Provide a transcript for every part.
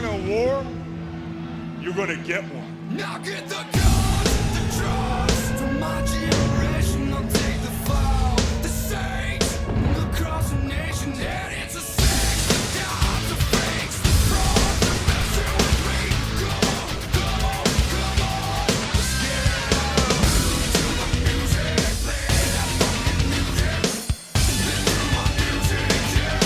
want a war, you're gonna get one. Knock at the doors, the drugs from my generation. I'll take the fall, the saints across the nation. And it's a sex, the gods, the fakes, the frauds, the messing with me. Come on, come on, come on. Let's get it out. To the music, play that fucking music. Listen to my music, yeah.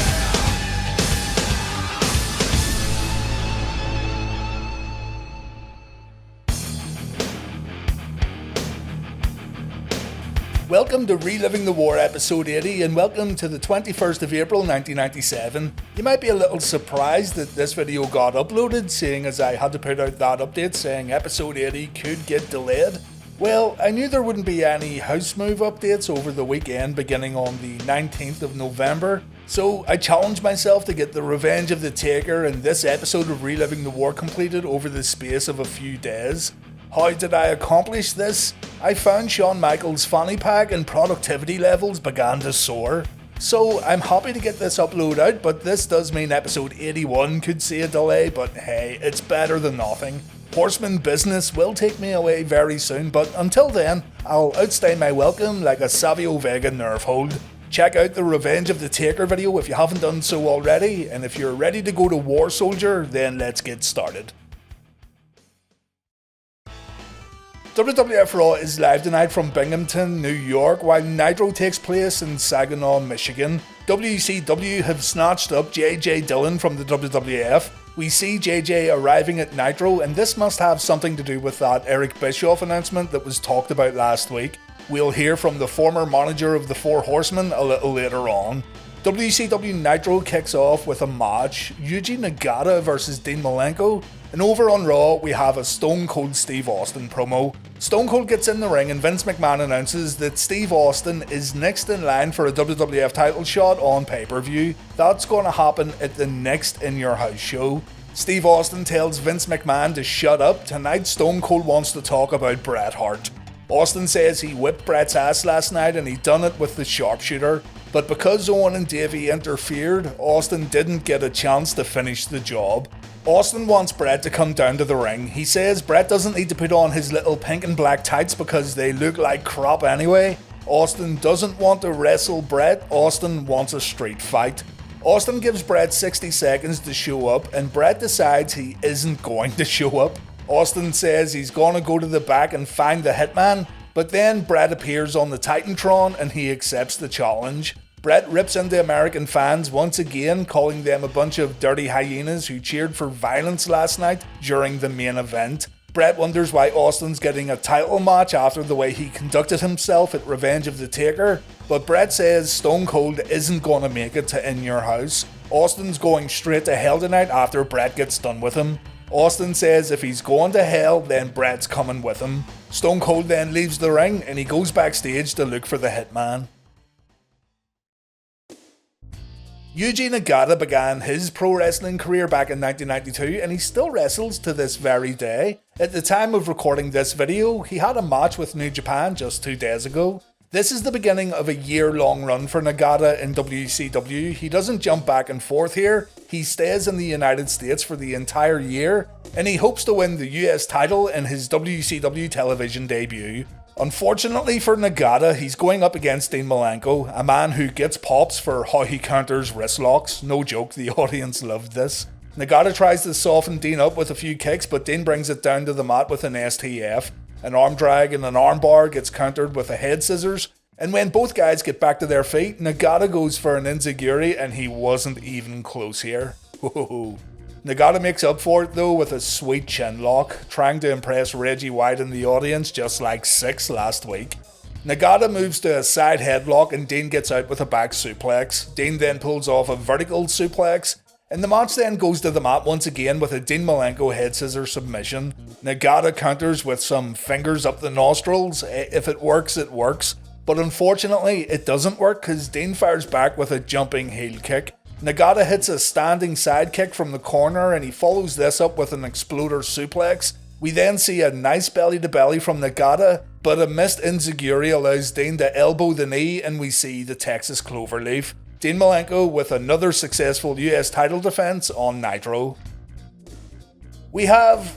Welcome to Reliving the War episode 80 and welcome to the 21st of April 1997. You might be a little surprised that this video got uploaded, seeing as I had to put out that update saying episode 80 could get delayed. Well, I knew there wouldn't be any house move updates over the weekend beginning on the 19th of November, so I challenged myself to get the Revenge of the Taker and this episode of Reliving the War completed over the space of a few days. How did I accomplish this? I found Shawn Michaels' fanny pack and productivity levels began to soar. So I'm happy to get this upload out, but this does mean episode 81 could see a delay, but hey, it's better than nothing. Horseman business will take me away very soon, but until then, I'll outstay my welcome like a Savio Vega nerve hold. Check out the Revenge of the Taker video if you haven't done so already, and if you're ready to go to War Soldier, then let's get started. WWF Raw is live tonight from Binghamton, New York, while Nitro takes place in Saginaw, Michigan. WCW have snatched up JJ Dillon from the WWF. We see JJ arriving at Nitro, and this must have something to do with that Eric Bischoff announcement that was talked about last week. We'll hear from the former manager of the Four Horsemen a little later on. WCW Nitro kicks off with a match, Yuji Nagata versus Dean Malenko, and over on Raw we have a Stone Cold Steve Austin promo. Stone Cold gets in the ring and Vince McMahon announces that Steve Austin is next in line for a WWF title shot on pay-per-view. That's going to happen at the next In Your House show. Steve Austin tells Vince McMahon to shut up. Tonight Stone Cold wants to talk about Bret Hart. Austin says he whipped Bret's ass last night and he done it with the sharpshooter. But because Owen and Davey interfered, Austin didn't get a chance to finish the job. Austin wants Bret to come down to the ring. He says Bret doesn't need to put on his little pink and black tights because they look like crap anyway. Austin doesn't want to wrestle Bret, Austin wants a street fight. Austin gives Bret 60 seconds to show up and Bret decides he isn't going to show up. Austin says he's gonna go to the back and find the Hitman, but then Bret appears on the Titantron and he accepts the challenge. Bret rips into American fans once again, calling them a bunch of dirty hyenas who cheered for violence last night during the main event. Bret wonders why Austin's getting a title match after the way he conducted himself at Revenge of the Taker, but Bret says Stone Cold isn't going to make it to In Your House. Austin's going straight to hell tonight after Bret gets done with him. Austin says if he's going to hell, then Bret's coming with him. Stone Cold then leaves the ring and he goes backstage to look for the Hitman. Yuji Nagata began his pro wrestling career back in 1992 and he still wrestles to this very day. At the time of recording this video, he had a match with New Japan just 2 days ago. This is the beginning of a year-long run for Nagata in WCW. He doesn't jump back and forth here, he stays in the United States for the entire year, and he hopes to win the US title in his WCW television debut. Unfortunately for Nagata, he's going up against Dean Malenko, a man who gets pops for how he counters wrist locks. No joke, the audience loved this. Nagata tries to soften Dean up with a few kicks, but Dean brings it down to the mat with an STF. An arm drag and an arm bar gets countered with a head scissors, and when both guys get back to their feet, Nagata goes for an enziguri and he wasn't even close here. Nagata makes up for it though with a sweet chin lock, trying to impress Reggie White in the audience just like Syxx last week. Nagata moves to a side headlock and Dean gets out with a back suplex. Dean then pulls off a vertical suplex, and the match then goes to the mat once again with a Dean Malenko head scissor submission. Nagata counters with some fingers up the nostrils. If it works, it works. But unfortunately, it doesn't work because Dean fires back with a jumping heel kick. Nagata hits a standing side kick from the corner and he follows this up with an exploder suplex. We then see a nice belly to belly from Nagata, but a missed enziguri allows Dean to elbow the knee and we see the Texas Cloverleaf. Dean Malenko with another successful US title defense on Nitro. We have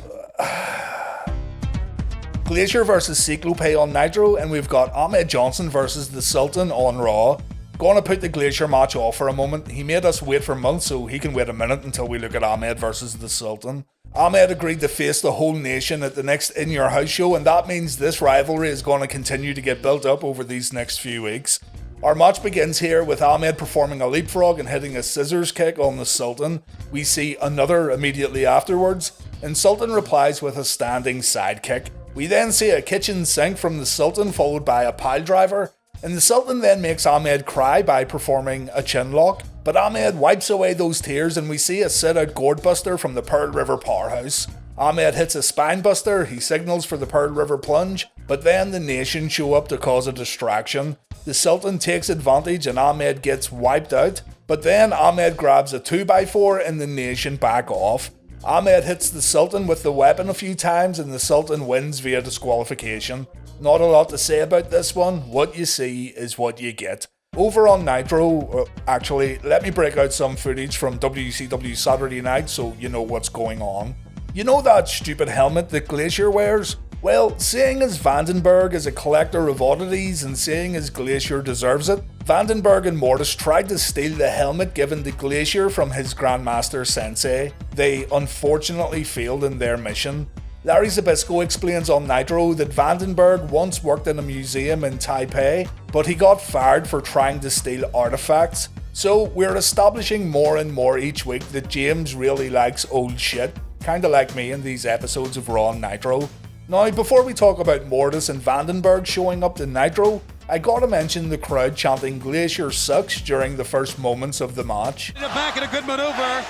Glacier versus Ciclope on Nitro, and we've got Ahmed Johnson versus the Sultan on Raw. Gonna put the Glacier match off for a moment. He made us wait for months, so he can wait a minute until we look at Ahmed versus the Sultan. Ahmed agreed to face the whole nation at the next In Your House show, and that means this rivalry is going to continue to get built up over these next few weeks. Our match begins here with Ahmed performing a leapfrog and hitting a scissors kick on the Sultan. We see another immediately afterwards, and Sultan replies with a standing sidekick. We then see a kitchen sink from the Sultan followed by a pile driver, and the Sultan then makes Ahmed cry by performing a chin lock. But Ahmed wipes away those tears and we see a sit-out gourd buster from the Pearl River powerhouse. Ahmed hits a spine buster, he signals for the Pearl River plunge, but then the nation show up to cause a distraction. The Sultan takes advantage and Ahmed gets wiped out, but then Ahmed grabs a 2x4 and the nation back off. Ahmed hits the Sultan with the weapon a few times and the Sultan wins via disqualification. Not a lot to say about this one, what you see is what you get. Over on Nitro, actually, let me break out some footage from WCW Saturday Night so you know what's going on. You know that stupid helmet that Glacier wears? Well, seeing as Vandenberg is a collector of oddities and seeing as Glacier deserves it, Vandenberg and Mortis tried to steal the helmet given to Glacier from his Grandmaster Sensei. They unfortunately failed in their mission. Larry Zbyszko explains on Nitro that Vandenberg once worked in a museum in Taipei, but he got fired for trying to steal artifacts. So we're establishing more and more each week that James really likes old shit, kinda like me in these episodes of Raw and Nitro. Now, before we talk about Mortis and Vandenberg showing up to Nitro, I gotta mention the crowd chanting Glacier sucks during the first moments of the match. In the back and a good maneuver.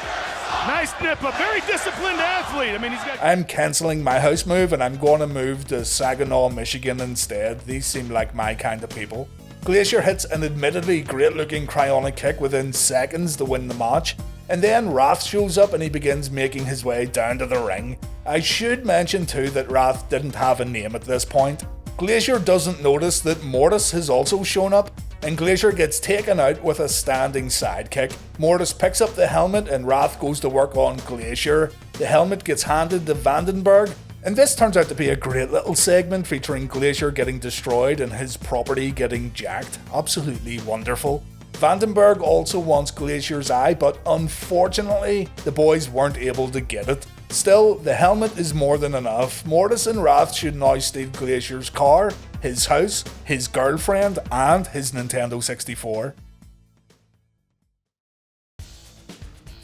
Nice nip, a very disciplined athlete. I'm cancelling my house move and I'm gonna move to Saginaw, Michigan instead. These seem like my kind of people. Glacier hits an admittedly great looking cryonic kick within seconds to win the match, and then Wrath shows up and he begins making his way down to the ring. I should mention too that Wrath didn't have a name at this point. Glacier doesn't notice that Mortis has also shown up, and Glacier gets taken out with a standing sidekick. Mortis picks up the helmet and Wrath goes to work on Glacier. The helmet gets handed to Vandenberg, and this turns out to be a great little segment featuring Glacier getting destroyed and his property getting jacked. Absolutely wonderful. Vandenberg also wants Glacier's eye, but unfortunately the boys weren't able to get it. Still, the helmet is more than enough. Mortis and Wrath should now steal Glacier's car, his house, his girlfriend, and his Nintendo 64.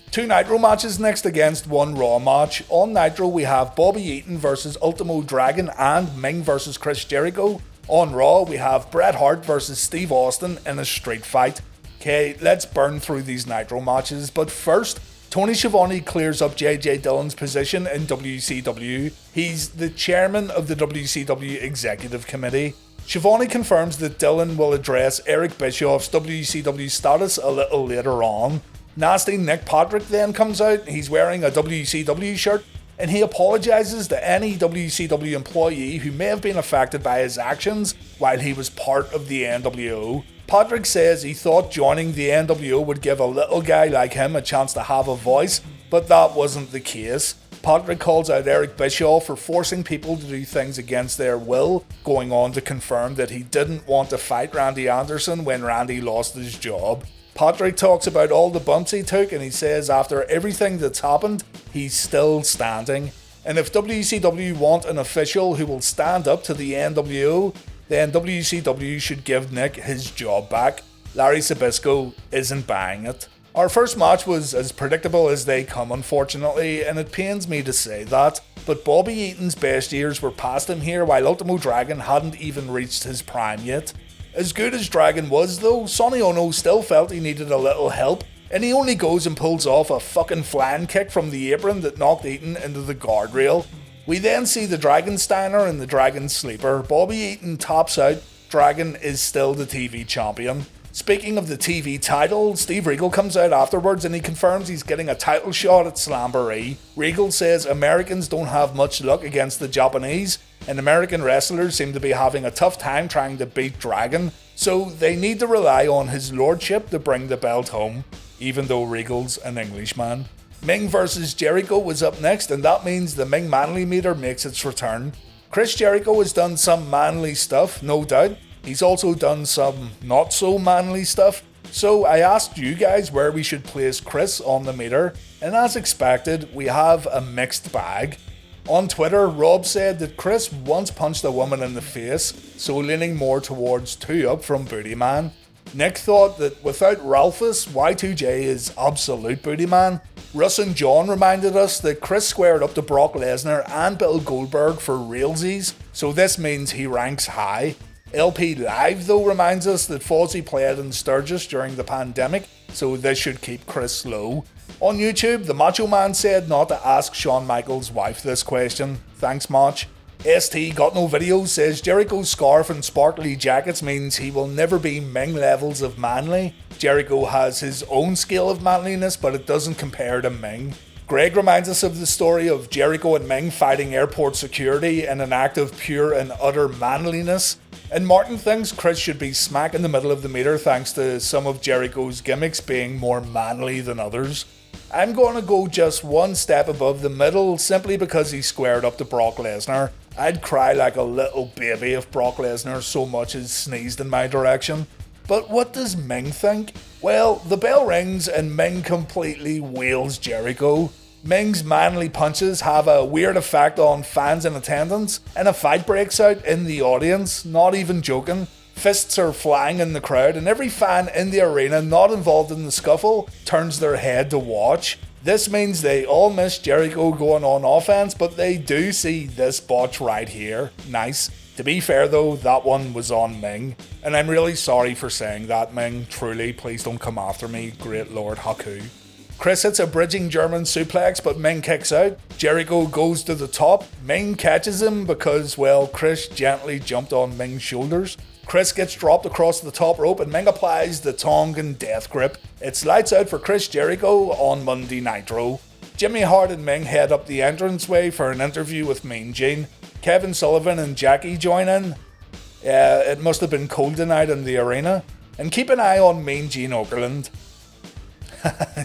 Two Nitro matches next against one Raw match. On Nitro we have Bobby Eaton versus Ultimo Dragon and Meng versus Chris Jericho. On Raw we have Bret Hart versus Steve Austin in a street fight. Okay, let's burn through these Nitro matches, but first, Tony Schiavone clears up JJ Dillon's position in WCW. He's the chairman of the WCW Executive Committee. Schiavone confirms that Dillon will address Eric Bischoff's WCW status a little later on. Nasty Nick Patrick then comes out, he's wearing a WCW shirt, and he apologises to any WCW employee who may have been affected by his actions while he was part of the NWO. Patrick says he thought joining the NWO would give a little guy like him a chance to have a voice, but that wasn't the case. Patrick calls out Eric Bischoff for forcing people to do things against their will, going on to confirm that he didn't want to fight Randy Anderson when Randy lost his job. Patrick talks about all the bumps he took and he says after everything that's happened, he's still standing. And if WCW want an official who will stand up to the NWO, then WCW should give Nick his job back. Larry Zbyszko isn't buying it. Our first match was as predictable as they come, unfortunately, and it pains me to say that, but Bobby Eaton's best years were past him here while Ultimo Dragon hadn't even reached his prime yet. As good as Dragon was though, Sonny Ono still felt he needed a little help, and he only goes and pulls off a fucking flying kick from the apron that knocked Eaton into the guardrail. We then see the Dragon Steiner and the Dragon Sleeper. Bobby Eaton tops out. Dragon is still the TV champion. Speaking of the TV title, Steve Regal comes out afterwards and he confirms he's getting a title shot at Slamboree. Regal says Americans don't have much luck against the Japanese, and American wrestlers seem to be having a tough time trying to beat Dragon, so they need to rely on his lordship to bring the belt home, even though Regal's an Englishman. Meng vs Jericho was up next, and that means the Meng manly meter makes its return. Chris Jericho has done some manly stuff, no doubt. He's also done some not so manly stuff. So I asked you guys where we should place Chris on the meter, and as expected, we have a mixed bag. On Twitter, Rob said that Chris once punched a woman in the face, so leaning more towards 2 up from Booty Man. Nick thought that without Ralphus, Y2J is absolute Booty Man. Russ and John reminded us that Chris squared up to Brock Lesnar and Bill Goldberg for realsies, so this means he ranks high. LP Live though reminds us that Fozzy played in Sturgis during the pandemic, so this should keep Chris low. On YouTube, the Macho Man said not to ask Shawn Michaels' wife this question. Thanks, Mach. ST Got No Videos says Jericho's scarf and sparkly jackets means he will never be Meng levels of manly. Jericho has his own scale of manliness, but it doesn't compare to Meng. Greg reminds us of the story of Jericho and Meng fighting airport security in an act of pure and utter manliness. And Martin thinks Chris should be smack in the middle of the meter thanks to some of Jericho's gimmicks being more manly than others. I'm going to go just one step above the middle simply because he squared up to Brock Lesnar. I'd cry like a little baby if Brock Lesnar so much as sneezed in my direction. But what does Meng think? Well, the bell rings and Meng completely wheels Jericho. Meng's manly punches have a weird effect on fans in attendance, and a fight breaks out in the audience, not even joking. Fists are flying in the crowd, and every fan in the arena not involved in the scuffle turns their head to watch. This means they all miss Jericho going on offense, but they do see this botch right here. Nice. To be fair though, that one was on Meng, and I'm really sorry for saying that, Meng. Truly, please don't come after me, great Lord Haku. Chris hits a bridging German suplex, but Meng kicks out. Jericho goes to the top. Meng catches him because, well, Chris gently jumped on Meng's shoulders. Chris gets dropped across the top rope and Meng applies the Tongan death grip. It's lights out for Chris Jericho on Monday Nitro. Jimmy Hart and Meng head up the entranceway for an interview with Mean Gene. Kevin Sullivan and Jackie join in. It must have been cold tonight in the arena. And keep an eye on Mean Gene Okerlund.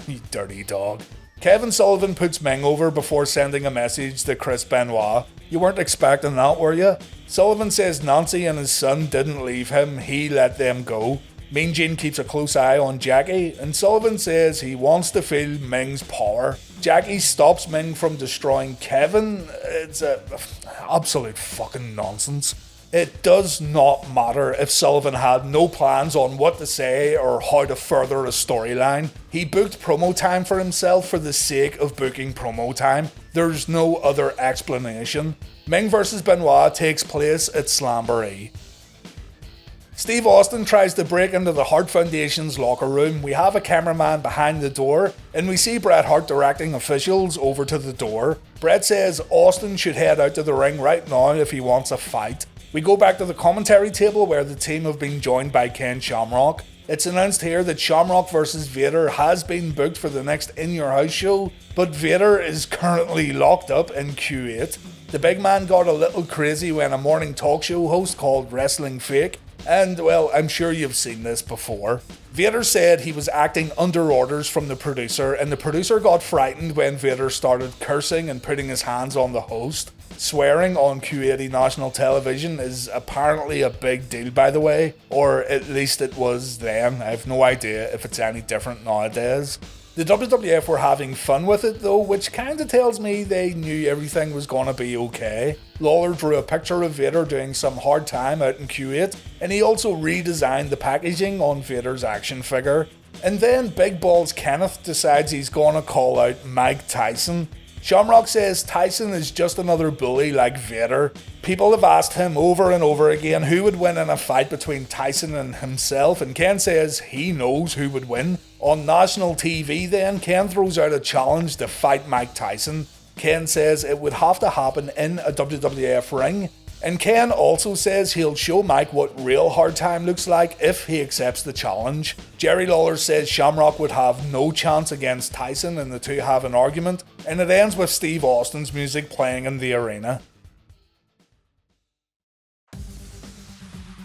You dirty dog. Kevin Sullivan puts Meng over before sending a message to Chris Benoit. You weren't expecting that, were you? Sullivan says Nancy and his son didn't leave him, he let them go. Mean Gene keeps a close eye on Jackie, and Sullivan says he wants to feel Meng's power. Jackie stops Meng from destroying Kevin. It's absolute fucking nonsense. It does not matter if Sullivan had no plans on what to say or how to further a storyline. He booked promo time for himself for the sake of booking promo time. There's no other explanation. Meng vs Benoit takes place at Slamboree. Steve Austin tries to break into the Hart Foundation's locker room. We have a cameraman behind the door, and we see Bret Hart directing officials over to the door. Bret says Austin should head out to the ring right now if he wants a fight. We go back to the commentary table where the team have been joined by Ken Shamrock. It's announced here that Shamrock vs Vader has been booked for the next In Your House show, but Vader is currently locked up in Q8. The big man got a little crazy when a morning talk show host called Wrestling Fake, and well, I'm sure you've seen this before. Vader said he was acting under orders from the producer, and the producer got frightened when Vader started cursing and putting his hands on the host. Swearing on Q80 national television is apparently a big deal, by the way, or at least it was then. I have no idea if it's any different nowadays. The WWF were having fun with it though, which kinda tells me they knew everything was gonna be okay. Lawler drew a picture of Vader doing some hard time out in Q8, and he also redesigned the packaging on Vader's action figure. And then Big Balls Kenneth decides he's gonna call out Mike Tyson. Shamrock says Tyson is just another bully like Vader. People have asked him over and over again who would win in a fight between Tyson and himself, and Ken says he knows who would win. On national TV then, Ken throws out a challenge to fight Mike Tyson. Ken says it would have to happen in a WWF ring. And Ken also says he'll show Mike what real hard time looks like if he accepts the challenge. Jerry Lawler says Shamrock would have no chance against Tyson and the two have an argument, and it ends with Steve Austin's music playing in the arena.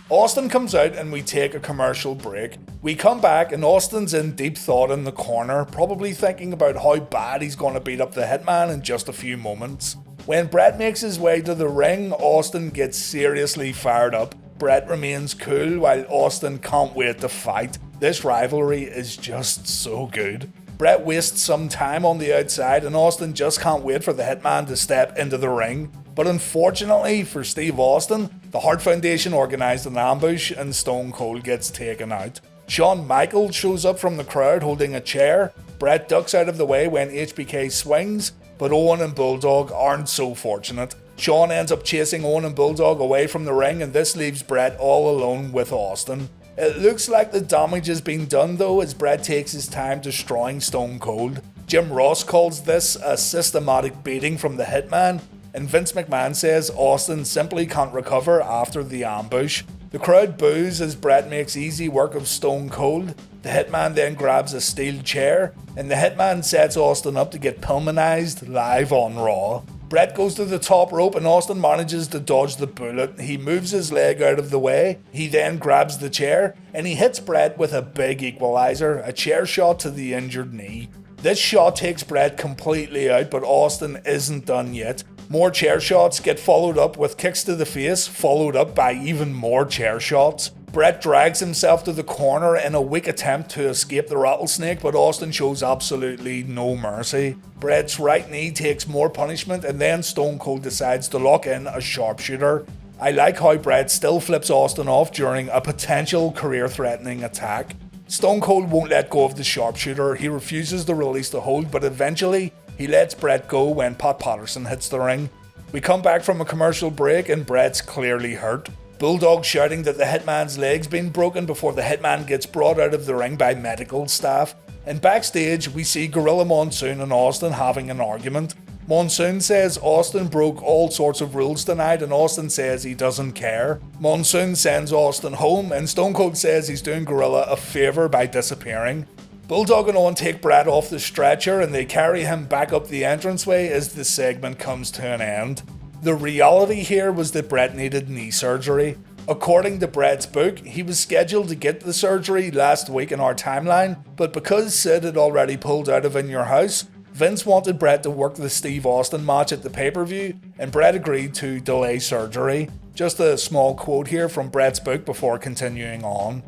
Austin comes out and we take a commercial break. We come back and Austin's in deep thought in the corner, probably thinking about how bad he's going to beat up the Hitman in just a few moments. When Bret makes his way to the ring, Austin gets seriously fired up. Bret remains cool while Austin can't wait to fight. This rivalry is just so good. Bret wastes some time on the outside and Austin just can't wait for the Hitman to step into the ring. But unfortunately for Steve Austin, the Hart Foundation organised an ambush and Stone Cold gets taken out. Shawn Michaels shows up from the crowd holding a chair. Bret ducks out of the way when HBK swings, but Owen and Bulldog aren't so fortunate. Shawn ends up chasing Owen and Bulldog away from the ring and this leaves Bret all alone with Austin. It looks like the damage has been done though as Bret takes his time destroying Stone Cold. Jim Ross calls this a systematic beating from the Hitman, and Vince McMahon says Austin simply can't recover after the ambush. The crowd boos as Bret makes easy work of Stone Cold. The Hitman then grabs a steel chair, and the Hitman sets Austin up to get pulmonized live on Raw. Bret goes to the top rope and Austin manages to dodge the bullet. He moves his leg out of the way. He then grabs the chair and he hits Bret with a big equalizer, a chair shot to the injured knee. This shot takes Bret completely out, but Austin isn't done yet. More chair shots get followed up with kicks to the face, followed up by even more chair shots. Bret drags himself to the corner in a weak attempt to escape the rattlesnake, but Austin shows absolutely no mercy. Bret's right knee takes more punishment and then Stone Cold decides to lock in a sharpshooter. I like how Bret still flips Austin off during a potential career-threatening attack. Stone Cold won't let go of the sharpshooter. He refuses to release the hold, but eventually he lets Bret go when Pat Patterson hits the ring. We come back from a commercial break and Bret's clearly hurt. Bulldog shouting that the Hitman's leg's been broken before the Hitman gets brought out of the ring by medical staff. And backstage we see Gorilla Monsoon and Austin having an argument. Monsoon says Austin broke all sorts of rules tonight and Austin says he doesn't care. Monsoon sends Austin home and Stone Cold says he's doing Gorilla a favour by disappearing. Bulldog and Owen take Bret off the stretcher and they carry him back up the entranceway as the segment comes to an end. The reality here was that Bret needed knee surgery. According to Bret's book, he was scheduled to get the surgery last week in our timeline, but because Sid had already pulled out of In Your House, Vince wanted Bret to work the Steve Austin match at the pay-per-view, and Bret agreed to delay surgery. Just a small quote here from Bret's book before continuing on.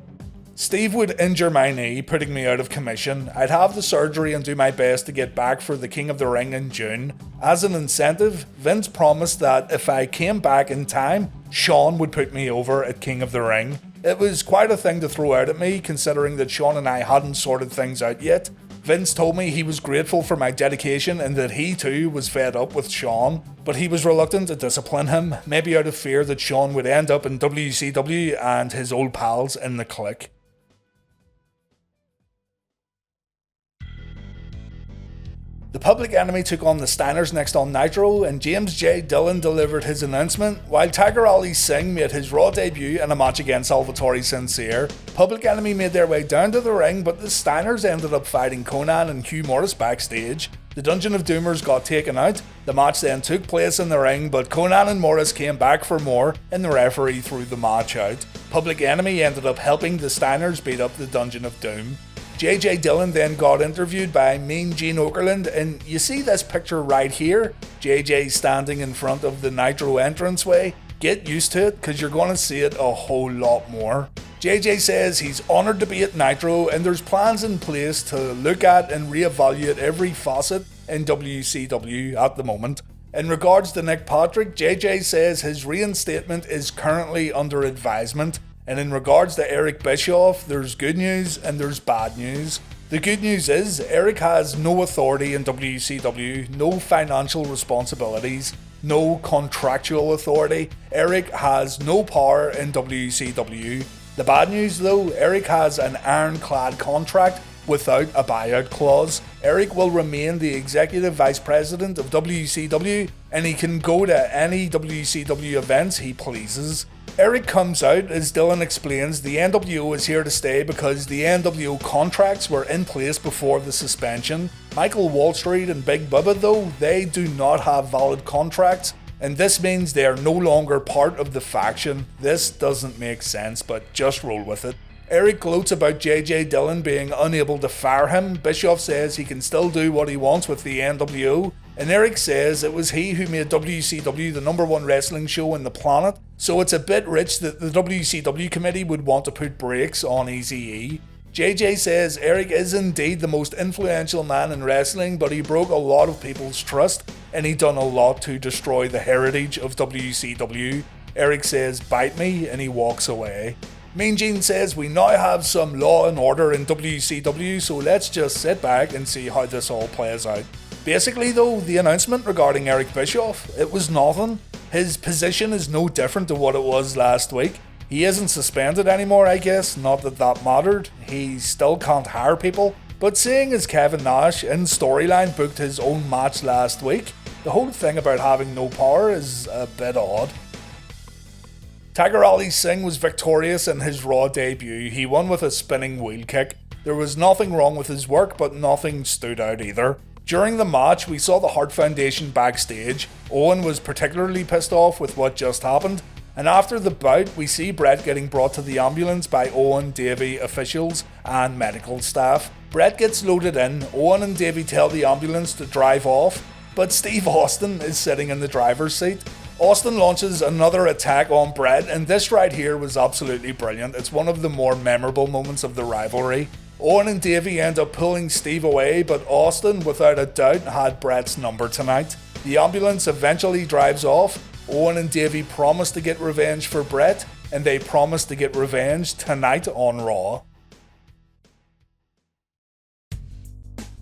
Steve would injure my knee, putting me out of commission. I'd have the surgery and do my best to get back for the King of the Ring in June. As an incentive, Vince promised that if I came back in time, Shawn would put me over at King of the Ring. It was quite a thing to throw out at me, considering that Shawn and I hadn't sorted things out yet. Vince told me he was grateful for my dedication and that he too was fed up with Shawn, but he was reluctant to discipline him, maybe out of fear that Shawn would end up in WCW and his old pals in the Clique. The Public Enemy took on the Steiners next on Nitro, and James J. Dillon delivered his announcement, while Tiger Ali Singh made his Raw debut in a match against Salvatore Sincere. Public Enemy made their way down to the ring, but the Steiners ended up fighting Conan and Hugh Morris backstage. The Dungeon of Doomers got taken out. The match then took place in the ring, but Conan and Morris came back for more, and the referee threw the match out. Public Enemy ended up helping the Steiners beat up the Dungeon of Doom. JJ Dillon then got interviewed by Mean Gene Okerlund, and you see this picture right here, JJ standing in front of the Nitro entranceway. Get used to it, because you're going to see it a whole lot more. JJ says he's honoured to be at Nitro and there's plans in place to look at and reevaluate every facet in WCW at the moment. In regards to Nick Patrick, JJ says his reinstatement is currently under advisement. And in regards to Eric Bischoff, there's good news and there's bad news. The good news is Eric has no authority in WCW, no financial responsibilities, no contractual authority. Eric has no power in WCW. The bad news though, Eric has an ironclad contract without a buyout clause. Eric will remain the executive vice president of WCW and he can go to any WCW events he pleases. Eric comes out as Dillon explains the NWO is here to stay because the NWO contracts were in place before the suspension. Michael Wall Street and Big Bubba though, they do not have valid contracts and this means they are no longer part of the faction. This doesn't make sense, but just roll with it. Eric gloats about JJ Dillon being unable to fire him. Bischoff says he can still do what he wants with the NWO, and Eric says it was he who made WCW the #1 wrestling show on the planet, so it's a bit rich that the WCW committee would want to put brakes on Eazy-E. JJ says Eric is indeed the most influential man in wrestling, but he broke a lot of people's trust, and he done a lot to destroy the heritage of WCW. Eric says, "Bite me," and he walks away. Mean Gene says we now have some law and order in WCW, so let's just sit back and see how this all plays out. Basically though, the announcement regarding Eric Bischoff, it was nothing. His position is no different to what it was last week. He isn't suspended anymore, I guess, not that that mattered. He still can't hire people, but seeing as Kevin Nash in storyline booked his own match last week, the whole thing about having no power is a bit odd. Tiger Ali Singh was victorious in his Raw debut. He won with a spinning wheel kick. There was nothing wrong with his work, but nothing stood out either. During the match, we saw the Hart Foundation backstage. Owen was particularly pissed off with what just happened, and after the bout, we see Bret getting brought to the ambulance by Owen, Davey, officials, and medical staff. Bret gets loaded in. Owen and Davey tell the ambulance to drive off, but Steve Austin is sitting in the driver's seat. Austin launches another attack on Bret, and this right here was absolutely brilliant. It's one of the more memorable moments of the rivalry. Owen and Davey end up pulling Steve away, but Austin, without a doubt, had Bret's number tonight. The ambulance eventually drives off. Owen and Davey promise to get revenge for Bret, and they promise to get revenge tonight on Raw.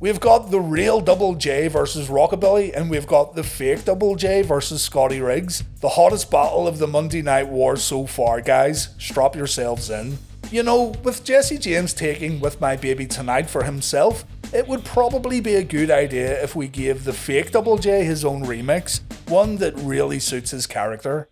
We've got the real Double J versus Rockabilly, and we've got the fake Double J versus Scotty Riggs. The hottest battle of the Monday Night War so far, guys. Strap yourselves in. You know, with Jesse James taking With My Baby Tonight for himself, it would probably be a good idea if we gave the fake Double J his own remix, one that really suits his character.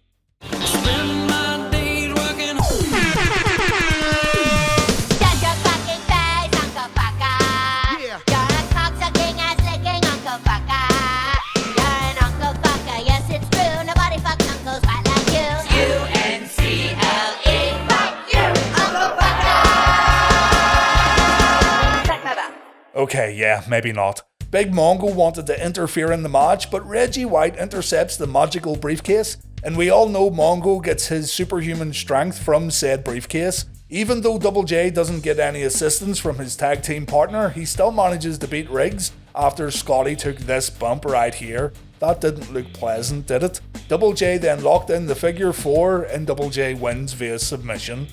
Okay, yeah, maybe not. Big Mongo wanted to interfere in the match, but Reggie White intercepts the magical briefcase, and we all know Mongo gets his superhuman strength from said briefcase. Even though Double J doesn't get any assistance from his tag team partner, he still manages to beat Riggs after Scotty took this bump right here. That didn't look pleasant, did it? Double J then locked in the figure 4, and Double J wins via submission.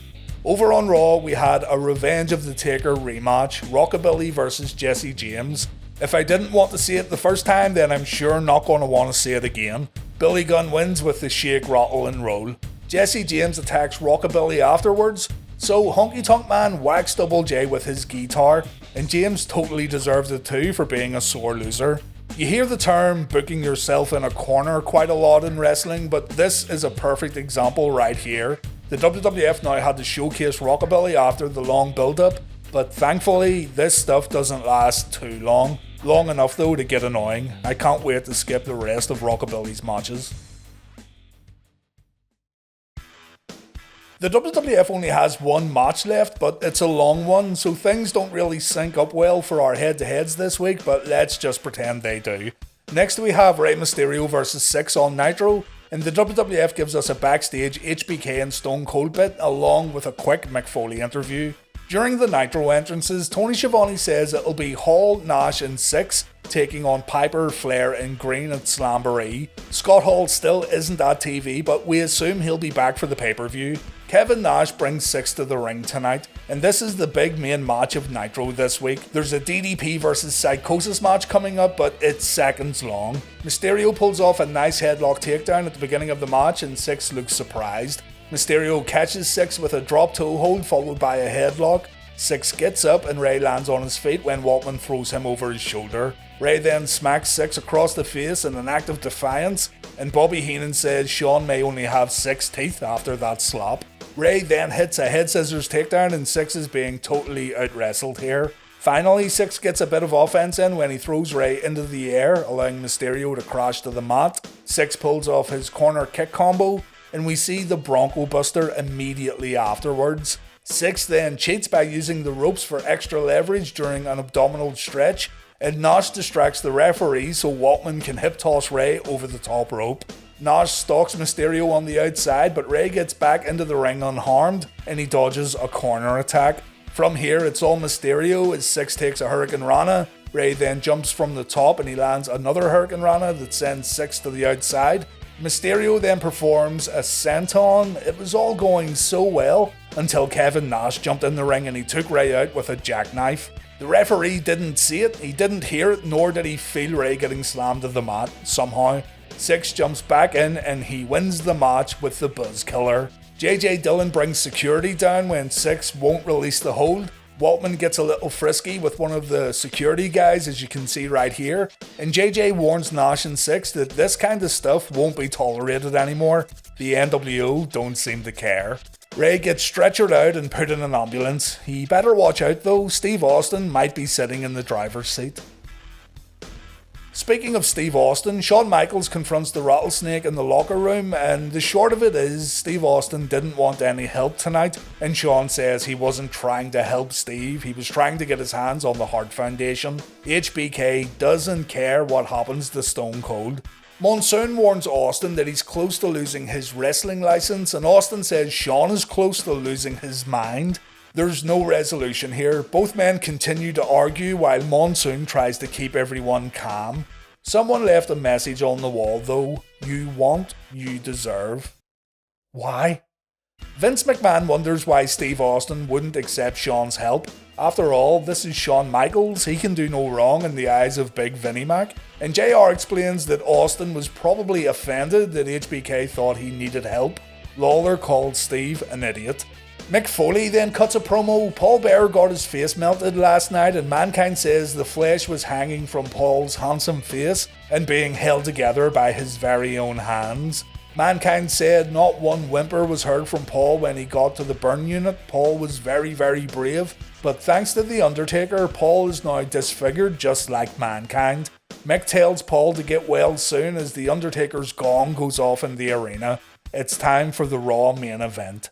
Over on Raw, we had a Revenge of the Taker rematch, Rockabilly versus Jesse James. If I didn't want to see it the first time, then I'm sure not going to want to see it again. Billy Gunn wins with the shake, rattle and roll. Jesse James attacks Rockabilly afterwards, so Honky Tonk Man whacks Double J with his guitar, and James totally deserves it too for being a sore loser. You hear the term booking yourself in a corner quite a lot in wrestling, but this is a perfect example right here. The WWF now had to showcase Rockabilly after the long build-up, but thankfully this stuff doesn't last too long. Long enough though to get annoying. I can't wait to skip the rest of Rockabilly's matches. The WWF only has one match left, but it's a long one, so things don't really sync up well for our head-to-heads this week, but let's just pretend they do. Next we have Rey Mysterio vs Syxx on Nitro, and the WWF gives us a backstage HBK and Stone Cold bit along with a quick Mick Foley interview. During the Nitro entrances, Tony Schiavone says it'll be Hall, Nash and Syxx taking on Piper, Flair and Greene at Slamboree. Scott Hall still isn't at TV, but we assume he'll be back for the pay-per-view. Kevin Nash brings Syxx to the ring tonight, and this is the big main match of Nitro this week. There's a DDP versus Psychosis match coming up, but it's seconds long. Mysterio pulls off a nice headlock takedown at the beginning of the match, and Syxx looks surprised. Mysterio catches Syxx with a drop toe hold followed by a headlock. Syxx gets up and Rey lands on his feet when Waltman throws him over his shoulder. Rey then smacks Syxx across the face in an act of defiance, and Bobby Heenan says Shawn may only have 6 teeth after that slap. Rey then hits a head scissors takedown, and Syxx is being totally out-wrestled here. Finally, Syxx gets a bit of offense in when he throws Rey into the air, allowing Mysterio to crash to the mat. Syxx pulls off his corner kick combo, and we see the Bronco Buster immediately afterwards. Syxx then cheats by using the ropes for extra leverage during an abdominal stretch, and Nash distracts the referee so Waltman can hip toss Rey over the top rope. Nash stalks Mysterio on the outside, but Rey gets back into the ring unharmed, and he dodges a corner attack. From here, it's all Mysterio as Syxx takes a Hurricane Rana. Rey then jumps from the top and he lands another Hurricane Rana that sends Syxx to the outside. Mysterio then performs a senton. It was all going so well until Kevin Nash jumped in the ring and he took Rey out with a jackknife. The referee didn't see it, he didn't hear it, nor did he feel Rey getting slammed to the mat somehow. Syxx jumps back in and he wins the match with the Buzz Killer. JJ Dillon brings security down when Syxx won't release the hold. Waltman gets a little frisky with one of the security guys, as you can see right here, and JJ warns Nash and Syxx that this kind of stuff won't be tolerated anymore. The NWO don't seem to care. Rey gets stretchered out and put in an ambulance. He better watch out though, Steve Austin might be sitting in the driver's seat. Speaking of Steve Austin, Shawn Michaels confronts the Rattlesnake in the locker room, and the short of it is Steve Austin didn't want any help tonight, and Shawn says he wasn't trying to help Steve, he was trying to get his hands on the Hart Foundation. HBK doesn't care what happens to Stone Cold. Monsoon warns Austin that he's close to losing his wrestling license, and Austin says Shawn is close to losing his mind. There's no resolution here. Both men continue to argue while Monsoon tries to keep everyone calm. Someone left a message on the wall though. You want, you deserve. Why? Vince McMahon wonders why Steve Austin wouldn't accept Shawn's help. After all, this is Shawn Michaels, he can do no wrong in the eyes of Big Vinnie Mac. And JR explains that Austin was probably offended that HBK thought he needed help. Lawler called Steve an idiot. Mick Foley then cuts a promo. Paul Bearer got his face melted last night and Mankind says the flesh was hanging from Paul's handsome face and being held together by his very own hands. Mankind said not one whimper was heard from Paul when he got to the burn unit. Paul was very brave, but thanks to The Undertaker, Paul is now disfigured just like Mankind. Mick tells Paul to get well soon as The Undertaker's gong goes off in the arena. It's time for the Raw main event.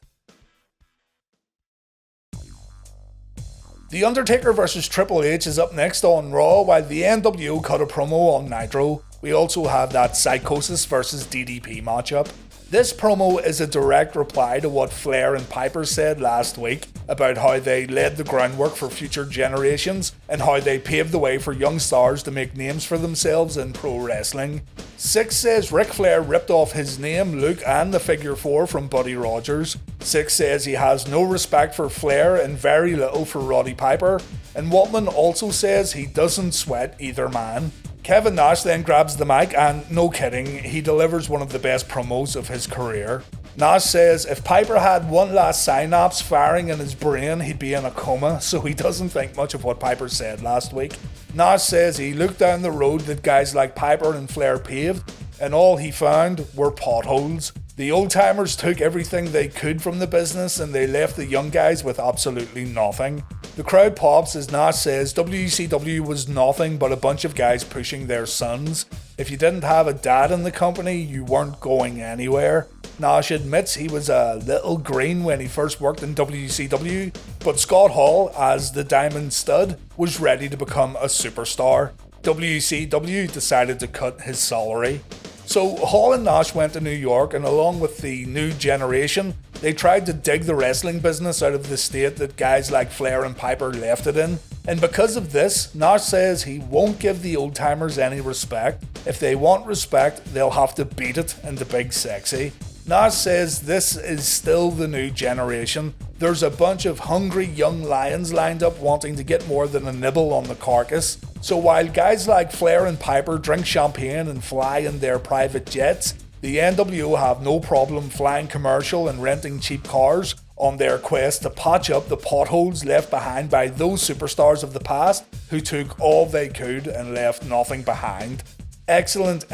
The Undertaker vs Triple H is up next on Raw, while the NWO cut a promo on Nitro. We also have that Psychosis vs DDP matchup. This promo is a direct reply to what Flair and Piper said last week about how they laid the groundwork for future generations and how they paved the way for young stars to make names for themselves in pro wrestling. Syxx says Ric Flair ripped off his name, look and the figure 4 from Buddy Rogers. Syxx says he has no respect for Flair and very little for Roddy Piper, and Waltman also says he doesn't sweat either man. Kevin Nash then grabs the mic and, no kidding, he delivers one of the best promos of his career. Nash says if Piper had one last synapse firing in his brain, he'd be in a coma, so he doesn't think much of what Piper said last week. Nash says he looked down the road that guys like Piper and Flair paved, and all he found were potholes. The old timers took everything they could from the business and they left the young guys with absolutely nothing. The crowd pops as Nash says WCW was nothing but a bunch of guys pushing their sons. If you didn't have a dad in the company, you weren't going anywhere. Nash admits he was a little green when he first worked in WCW, but Scott Hall, as the Diamond Stud, was ready to become a superstar. WCW decided to cut his salary. So Hall and Nash went to New York, and along with the new generation, they tried to dig the wrestling business out of the state that guys like Flair and Piper left it in. And because of this, Nash says he won't give the old timers any respect. If they want respect, they'll have to beat it into Big Sexy. Nash says this is still the new generation. There's a bunch of hungry young lions lined up wanting to get more than a nibble on the carcass. So while guys like Flair and Piper drink champagne and fly in their private jets, the NWO have no problem flying commercial and renting cheap cars on their quest to patch up the potholes left behind by those superstars of the past who took all they could and left nothing behind. Excellent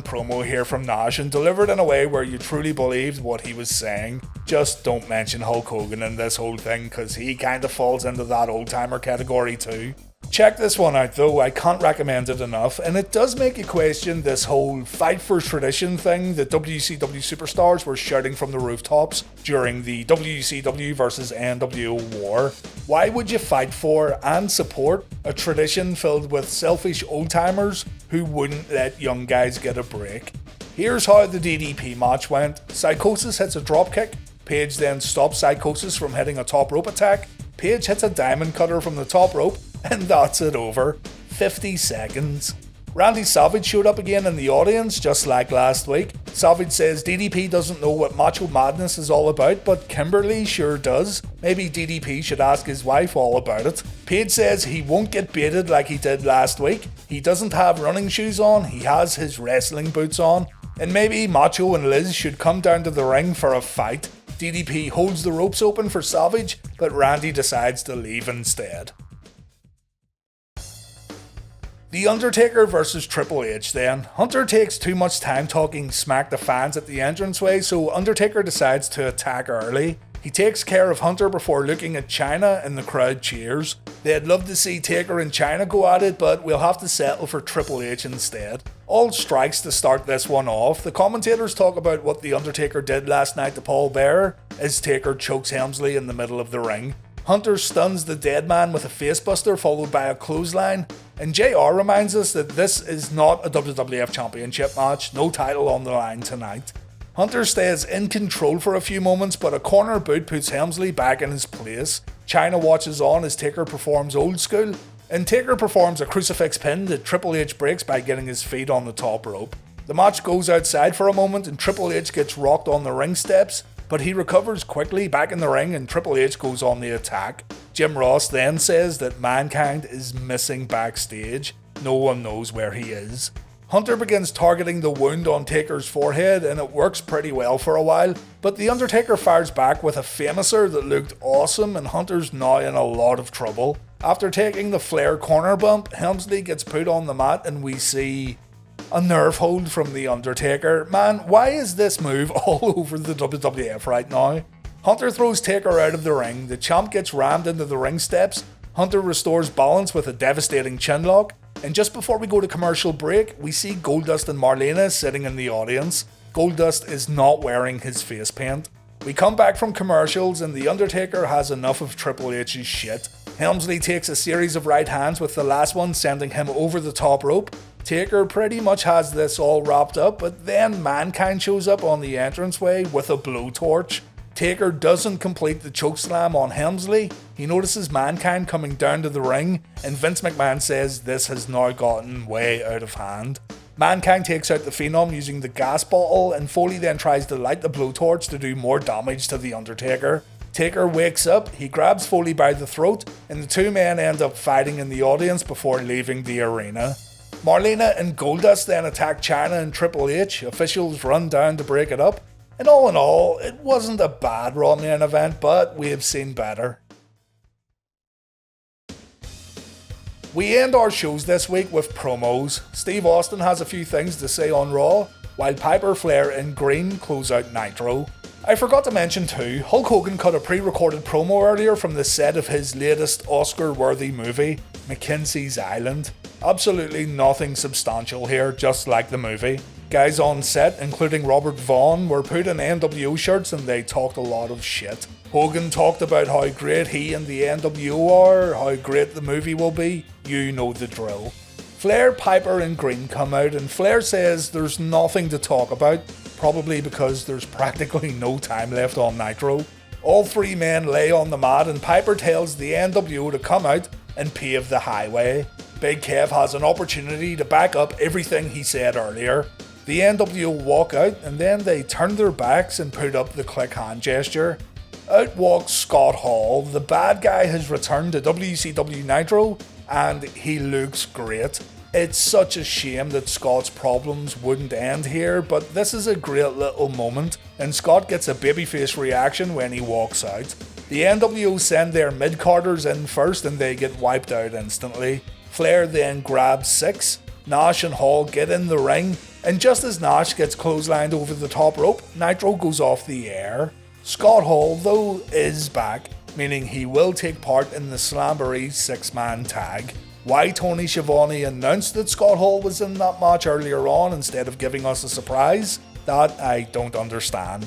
promo here from Nash, and delivered in a way where you truly believed what he was saying. Just don't mention Hulk Hogan in this whole thing, because he kinda falls into that old timer category too. Check this one out though, I can't recommend it enough, and it does make you question this whole fight for tradition thing that WCW superstars were shouting from the rooftops during the WCW vs NWO war. Why would you fight for and support a tradition filled with selfish old-timers who wouldn't let young guys get a break? Here's how the DDP match went. Psychosis hits a dropkick, Page then stops Psychosis from hitting a top rope attack, Page hits a diamond cutter from the top rope, and that's it over. 50 seconds. Randy Savage showed up again in the audience, just like last week. Savage says DDP doesn't know what Macho Madness is all about, but Kimberly sure does. Maybe DDP should ask his wife all about it. Page says he won't get baited like he did last week. He doesn't have running shoes on, he has his wrestling boots on. And maybe Macho and Liz should come down to the ring for a fight. DDP holds the ropes open for Savage, but Randy decides to leave instead. The Undertaker versus Triple H then. Hunter takes too much time talking smack to fans at the entranceway, so Undertaker decides to attack early. He takes care of Hunter before looking at Chyna, and the crowd cheers. They'd love to see Taker and Chyna go at it, but we'll have to settle for Triple H instead. All strikes to start this one off. The commentators talk about what The Undertaker did last night to Paul Bearer as Taker chokes Helmsley in the middle of the ring. Hunter stuns the dead man with a facebuster followed by a clothesline, and JR reminds us that this is not a WWF Championship match, no title on the line tonight. Hunter stays in control for a few moments, but a corner boot puts Helmsley back in his place. Chyna watches on as Taker performs old school, and Taker performs a crucifix pin that Triple H breaks by getting his feet on the top rope. The match goes outside for a moment and Triple H gets rocked on the ring steps, but he recovers quickly back in the ring and Triple H goes on the attack. Jim Ross then says that Mankind is missing backstage. No one knows where he is. Hunter begins targeting the wound on Taker's forehead and it works pretty well for a while, but The Undertaker fires back with a famouser that looked awesome and Hunter's now in a lot of trouble. After taking the Flair corner bump, Helmsley gets put on the mat and we see a nerve hold from The Undertaker. Man, why is this move all over the WWF right now? Hunter throws Taker out of the ring, the champ gets rammed into the ring steps, Hunter restores balance with a devastating chinlock, and just before we go to commercial break, we see Goldust and Marlena sitting in the audience. Goldust is not wearing his face paint. We come back from commercials and The Undertaker has enough of Triple H's shit. Helmsley takes a series of right hands with the last one sending him over the top rope. Taker pretty much has this all wrapped up, but then Mankind shows up on the entranceway with a blowtorch. Taker doesn't complete the chokeslam on Helmsley. He notices Mankind coming down to the ring, and Vince McMahon says this has now gotten way out of hand. Mankind takes out the Phenom using the gas bottle, and Foley then tries to light the blowtorch to do more damage to The Undertaker. Taker wakes up, he grabs Foley by the throat, and the two men end up fighting in the audience before leaving the arena. Marlena and Goldust then attack Chyna and Triple H, officials run down to break it up, and all in all, it wasn't a bad Raw main event, but we have seen better. We end our shows this week with promos. Steve Austin has a few things to say on Raw, while Piper, Flair and Greene close out Nitro. I forgot to mention too, Hulk Hogan cut a pre-recorded promo earlier from the set of his latest Oscar-worthy movie, Mackenzie Island. Absolutely nothing substantial here, just like the movie. Guys on set, including Robert Vaughn, were put in NWO shirts and they talked a lot of shit. Hogan talked about how great he and the NWO are, how great the movie will be, you know the drill. Flair, Piper and Greene come out and Flair says there's nothing to talk about, probably because there's practically no time left on Nitro. All three men lay on the mat and Piper tells the NWO to come out and pave the highway. Big Kev has an opportunity to back up everything he said earlier. The NWO walk out and then they turn their backs and put up the click hand gesture. Out walks Scott Hall. The bad guy has returned to WCW Nitro and he looks great. It's such a shame that Scott's problems wouldn't end here, but this is a great little moment and Scott gets a babyface reaction when he walks out. The NWO send their mid-carders in first and they get wiped out instantly. Flair then grabs Syxx. Nash and Hall get in the ring, and just as Nash gets clotheslined over the top rope, Nitro goes off the air. Scott Hall, though, is back, meaning he will take part in the Slamboree 6-man tag. Why Tony Schiavone announced that Scott Hall was in that match earlier on instead of giving us a surprise, that I don't understand.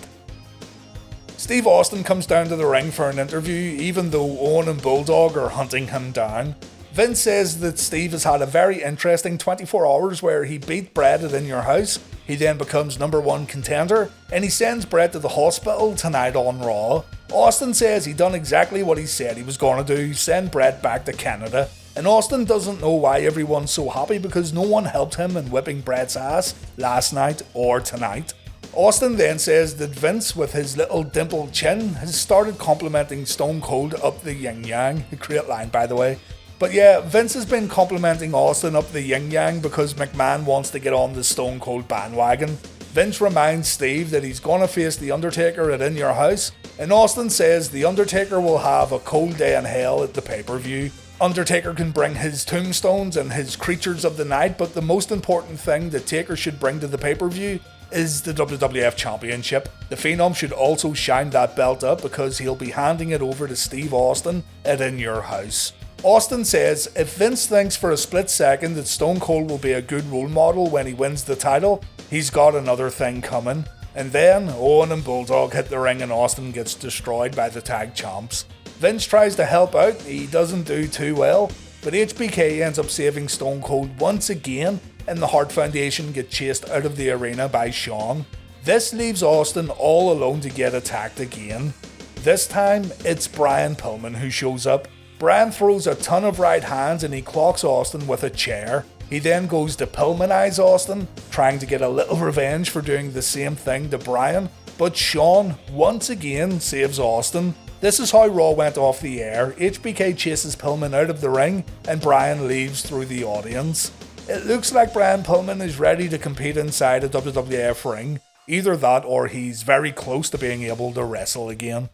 Steve Austin comes down to the ring for an interview, even though Owen and Bulldog are hunting him down. Vince says that Steve has had a very interesting 24 hours where he beat Bret at In Your House, he then becomes #1 contender, and he sends Bret to the hospital tonight on Raw. Austin says he done exactly what he said he was going to do, send Bret back to Canada, and Austin doesn't know why everyone's so happy because no one helped him in whipping Bret's ass last night or tonight. Austin then says that Vince, with his little dimpled chin, has started complimenting Stone Cold up the yin-yang. A great line, by the way. But yeah, Vince has been complimenting Austin up the yin-yang because McMahon wants to get on the Stone Cold bandwagon. Vince reminds Steve that he's gonna face The Undertaker at In Your House, and Austin says The Undertaker will have a cold day in hell at the pay-per-view. Undertaker can bring his tombstones and his creatures of the night, but the most important thing that Taker should bring to the pay-per-view is the WWF Championship. The Phenom should also shine that belt up because he'll be handing it over to Steve Austin at In Your House. Austin says if Vince thinks for a split second that Stone Cold will be a good role model when he wins the title, he's got another thing coming. And then Owen and Bulldog hit the ring and Austin gets destroyed by the tag champs. Vince tries to help out, he doesn't do too well, but HBK ends up saving Stone Cold once again, and the Hart Foundation get chased out of the arena by Shawn. This leaves Austin all alone to get attacked again. This time, it's Brian Pillman who shows up. Brian throws a ton of right hands and he clocks Austin with a chair. He then goes to Pillmanize Austin, trying to get a little revenge for doing the same thing to Brian, but Shawn once again saves Austin. This is how Raw went off the air. HBK chases Pillman out of the ring and Brian leaves through the audience. It looks like Brian Pillman is ready to compete inside a WWF ring. Either that or he's very close to being able to wrestle again.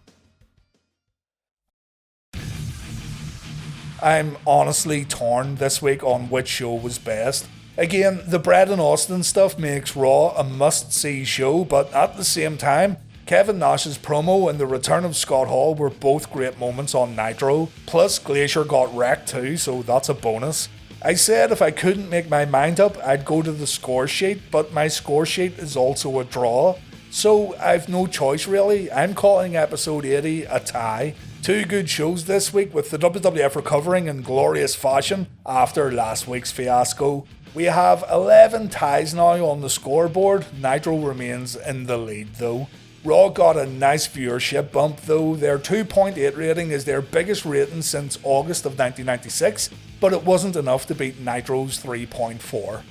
I'm honestly torn this week on which show was best. Again, the Bret and Austin stuff makes Raw a must-see show, but at the same time, Kevin Nash's promo and the return of Scott Hall were both great moments on Nitro, plus Glacier got wrecked too, so that's a bonus. I said if I couldn't make my mind up, I'd go to the score sheet, but my score sheet is also a draw, so I've no choice really. I'm calling episode 80 a tie. Two good shows this week with the WWF recovering in glorious fashion after last week's fiasco. We have 11 ties now on the scoreboard. Nitro remains in the lead though. Raw got a nice viewership bump though. Their 2.8 rating is their biggest rating since August of 1996, but it wasn't enough to beat Nitro's 3.4.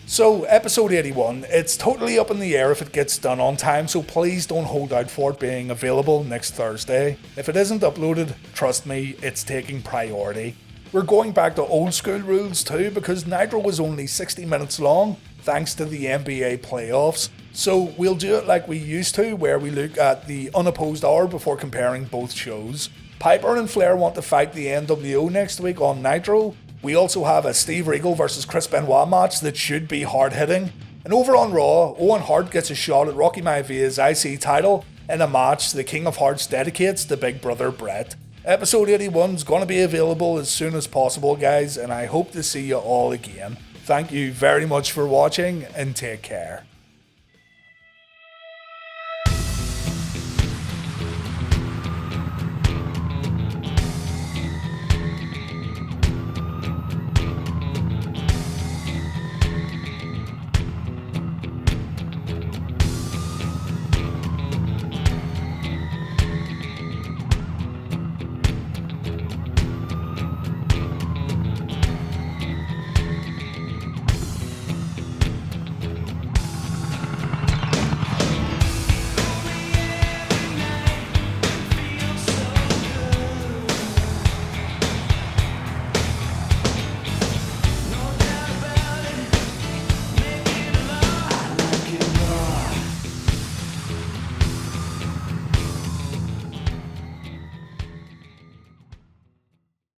So, episode 81, it's totally up in the air if it gets done on time, so please don't hold out for it being available next Thursday. If it isn't uploaded, trust me, it's taking priority. We're going back to old school rules too, because Nitro was only 60 minutes long, thanks to the NBA playoffs. So we'll do it like we used to, where we look at the unopposed hour before comparing both shows. Piper and Flair want to fight the NWO next week on Nitro. We also have a Steve Regal vs Chris Benoit match that should be hard-hitting. And over on Raw, Owen Hart gets a shot at Rocky Maivia's IC title in a match the King of Hearts dedicates to Big Brother Bret. Episode 81 is going to be available as soon as possible, guys, and I hope to see you all again. Thank you very much for watching, and take care.